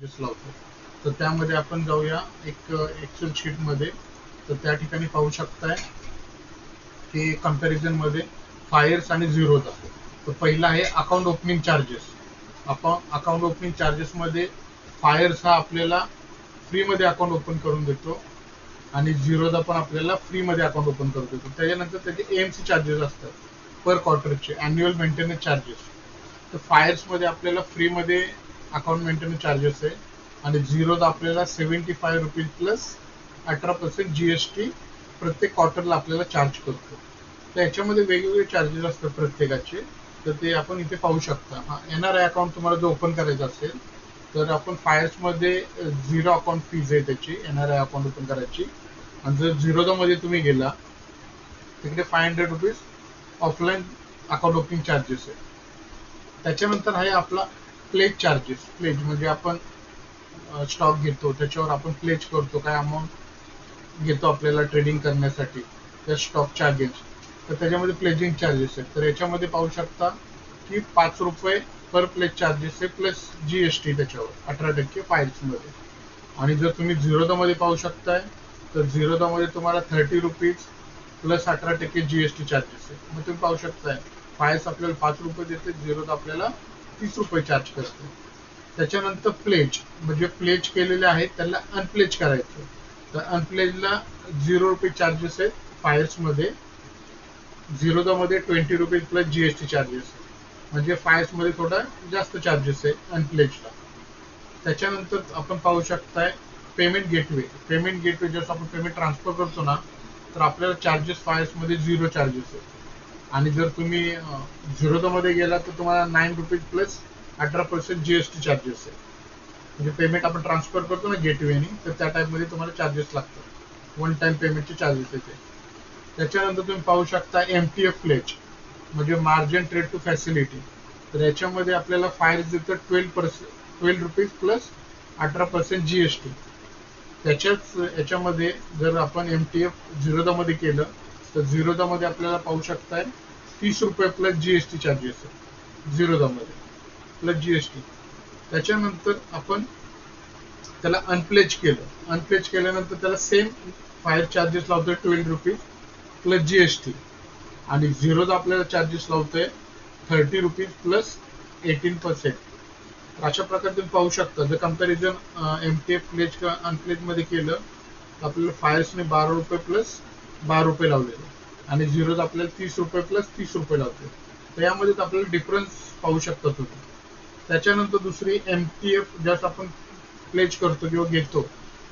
Charges लावतो. तर त्यामध्ये आपण जाऊया एक एक्सेल शीट मध्ये. तर त्या ठिकाणी पाहू शकताय की कंपॅरिझन मध्ये फायर्स आणि झिरोदा. तर पहिला आहे account opening charges. Account opening charges मध्ये फायर्स हा आपल्याला फ्री मध्ये अकाउंट ओपन करून देतो आणि झिरोदा पण आपल्याला फ्री मध्ये अकाउंट ओपन करून देतो. त्याच्यानंतर त्याचे एएमसी चार्जेस असतात पर क्वार्टरचे, अॅन्युअल मेंटेनन्स चार्जेस. तर फायर्स मध्ये आपल्याला फ्री मध्ये अकाउंट मेंटेनन्स चार्जेस आहे आणि झिरोदा आपल्याला ₹75 प्लस 18% जीएसटी प्रत्येक क्वार्टरला आपल्याला चार्ज करतो. तर याच्यामध्ये वेगवेगळे चार्जेस असतात प्रत्येकाचे. तर ते आपण इथे पाहू शकता. एनआरआय अकाउंट तुम्हाला जर ओपन करायचं असेल तर आपण फायर्स मध्ये झिरो अकाउंट फीज आहे त्याची एनआरआय अकाउंट ओपन करायची. आणि जर झिरोदा मध्ये तुम्ही गेला तिकडे ₹500 ऑफलाईन अकाउंट ओपनिंग चार्जेस आहे. त्याच्यानंतर आहे आपला प्लेज चार्जेस. प्लेज म्हणजे आपण स्टॉक घेतो त्याच्यावर आपण प्लेज करतो, काय अमाऊंट घेतो आपल्याला ट्रेडिंग करण्यासाठी त्या स्टॉकच्या अगेन्स्ट. तर त्याच्यामध्ये प्लेजिंग चार्जेस आहेत. तर याच्यामध्ये पाहू शकता की ₹5 पर प्लेज चार्जेस आहे प्लस जीएसटी त्याच्यावर 18% फायर्स मध्ये. आणि जर तुम्ही झिरोदा मध्ये पाहू शकताय तर झिरोदा मध्ये तुम्हाला ₹30 प्लस 18% जीएसटी चार्जेस आहे. मग तुम्ही पाहू शकताय फायर्स आपल्याला ₹5 देते, झिरोदा आपल्याला ₹30 चार्ज करते. त्याच्यानंतर प्लेज म्हणजे प्लेज केलेले आहेत त्याला अनप्लेज करायचं. तर अनप्लेजला ₹0 चार्जेस आहेत फायर्स मध्ये. झिरोदा मध्ये ₹20 प्लस जीएसटी चार्जेस आहे. म्हणजे फायर्स मध्ये थोडा जास्त चार्जेस आहे अनप्लेजला. त्याच्यानंतर आपण पाहू शकताय पेमेंट गेटवे. पेमेंट गेटवे जसं आपण पेमेंट ट्रान्सफर करतो ना तर आपल्याला चार्जेस फायर्स मध्ये 0 चार्जेस आहे. आणि जर तुम्ही झिरोदा मध्ये गेला तर तुम्हाला ₹9 प्लस 18% जीएसटी चार्जेस आहे. म्हणजे पेमेंट आपण ट्रान्सफर करतो ना गेटवेनी तर त्या टाइप मध्ये तुम्हाला चार्जेस लागतात. वन टाइम पेमेंटचे चार्जेस येते. त्याच्यानंतर तुम्ही पाहू शकता एमटीएफ प्लेज म्हणजे मार्जिन ट्रेड टू फॅसिलिटी. तर याच्यामध्ये आपल्याला फायर्स देतं ₹12 प्लस 18% जीएसटी. त्याच्याच याच्यामध्ये जर आपण एमटीएफ झिरोदा मध्ये केलं तर झिरोदा मध्ये आपल्याला पाहू शकताय ₹30 प्लस जीएसटी चार्जेस आहे झिरोदा मध्ये प्लस जीएसटी. त्याच्यानंतर आपण त्याला अनप्लेज केलं. अनप्लेज केल्यानंतर त्याला सेम फायर चार्जेस लावतोय ₹12 प्लस जीएसटी. आणि झिरोदा आपल्याला चार्जेस लावतोय ₹30 प्लस 18%. अशा प्रकारे तुम्ही पाहू शकता. जर कंपॅरिझन एमटीएफ प्लेज किंवा अनप्लेज मध्ये केलं तर आपल्याला फायर्सने ₹12 प्लस ₹12 लावलेले आणि झिरोदा आपल्याला ₹30 प्लस ₹30 लावते. तर यामध्ये आपल्याला डिफरन्स पाहू शकता तुम्ही. त्याच्यानंतर दुसरी एमटीएफ जसं आपण प्लेज करतो किंवा घेतो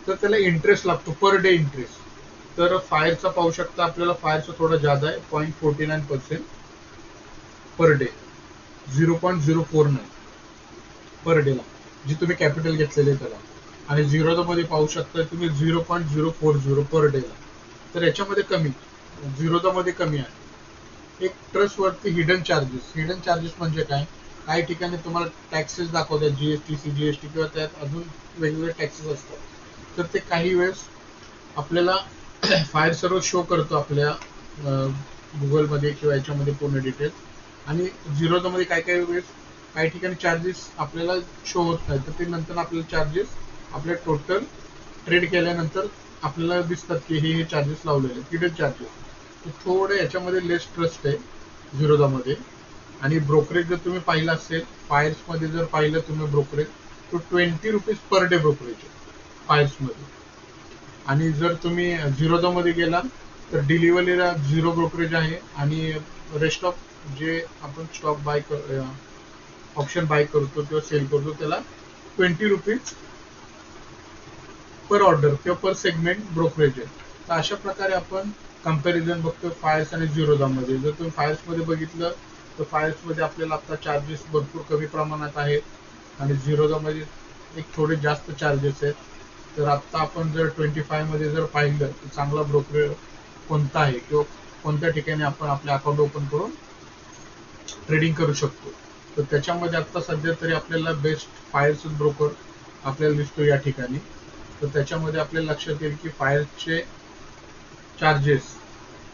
तर त्याला इंटरेस्ट लागतो पर डे इंटरेस्ट. तर फायरचा पाहू शकता आपल्याला फायरचा थोडा जादा आहे 0.49% पर डे 0.049 पर डेला जी तुम्ही कॅपिटल घेतलेले त्याला. आणि झिरोदा मध्ये पाहू शकता तुम्ही 0.040 पर डेला. तर याच्यामध्ये कमी झिरोदा मध्ये कमी आहे. एक ट्रस्ट वरती हिडन चार्जेस. हिडन चार्जेस म्हणजे काय, काही ठिकाणी तुम्हाला टॅक्सेस दाखवतात जीएसटी सीजीएसटी किंवा त्यात अजून वेगवेगळे टॅक्सेस असतात. तर ते काही वेळेस आपल्याला फायर सर्व शो करतो आपल्या गुगलमध्ये किंवा याच्यामध्ये पूर्ण डिटेल्स. आणि झिरोदा मध्ये काही काही वेळेस काही ठिकाणी चार्जेस आपल्याला शो होत नाही. तर ते नंतर आपल्याला चार्जेस आपल्या टोटल ट्रेड केल्यानंतर आपल्याला दिसतात की हे चार्जेस लावलेले हिडन चार्जेस. थोडं याच्यामध्ये लेस ट्रस्ट आहे झिरोदा मध्ये. आणि ब्रोकरेज जर तुम्ही पाहिलं असेल फायर्स मध्ये जर पाहिलं तुम्ही ब्रोकरेज तो ₹20 पर डे ब्रोकरेज आहे फायर्स मध्ये. आणि जर तुम्ही झिरोदा मध्ये गेला तर डिलिव्हरीला 0 ब्रोकरेज आहे आणि रेस्ट ऑफ जे आपण स्टॉक बाय ऑप्शन बाय करतो किंवा सेल करतो त्याला ₹20 पर ऑर्डर किंवा पर सेगमेंट ब्रोकरेज आहे. तर अशा प्रकारे आपण कंपॅरिझन बघतो फायर्स आणि झिरोदा मध्ये. जर तुम्ही फायर्स मध्ये बघितलं तर फायर्स मध्ये आपल्याला आता चार्जेस भरपूर कमी प्रमाणात आहेत आणि झिरोदा मध्ये एक थोडे जास्त चार्जेस आहेत. तर आता आपण जर 25 मध्ये जर पाहिलं तर चांगला ब्रोकरेज कोणता आहे किंवा कोणत्या ठिकाणी आपण आपले अकाउंट ओपन करून ट्रेडिंग करू शकतो. तर त्याच्यामध्ये आता सध्या तरी आपल्याला बेस्ट फायर्स ब्रोकर आपल्याला दिसतो या ठिकाणी. तर त्याच्यामध्ये आपल्याला लक्षात येईल की फायरचे चार्जेस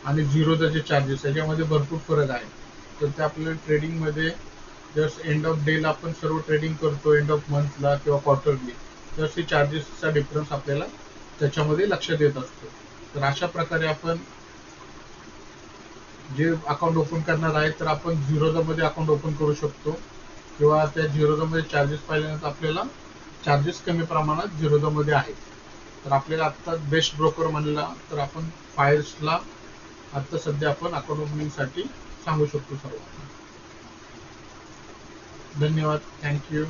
आणि झिरोदाचे चार्जेस याच्यामध्ये भरपूर फरक आहे. तर ते आपल्याला ट्रेडिंग मध्ये जस्ट एंड ऑफ डे ला आपण सर्व ट्रेडिंग करतो एंड ऑफ मंथला किंवा क्वार्टरली तर ते चार्जेसचा डिफरन्स आपल्याला त्याच्यामध्ये लक्षात येत असतो. तर अशा प्रकारे आपण जे अकाउंट ओपन करणार आहे तर आपण झिरोधा मध्ये अकाउंट ओपन करू शकतो, किंवा त्या झिरोधा मध्ये चार्जेस पाहिल्यानंतर आपल्याला चार्जेस कमी प्रमाणात झिरोधा मध्ये आहेत. तर आपल्याला आता बेस्ट ब्रोकर म्हणला तर आपण फायर्सला आता सध्या आपण अकाउंट ओपनिंग साठी सांगू शकतो सर्वांना. धन्यवाद. थँक्यू.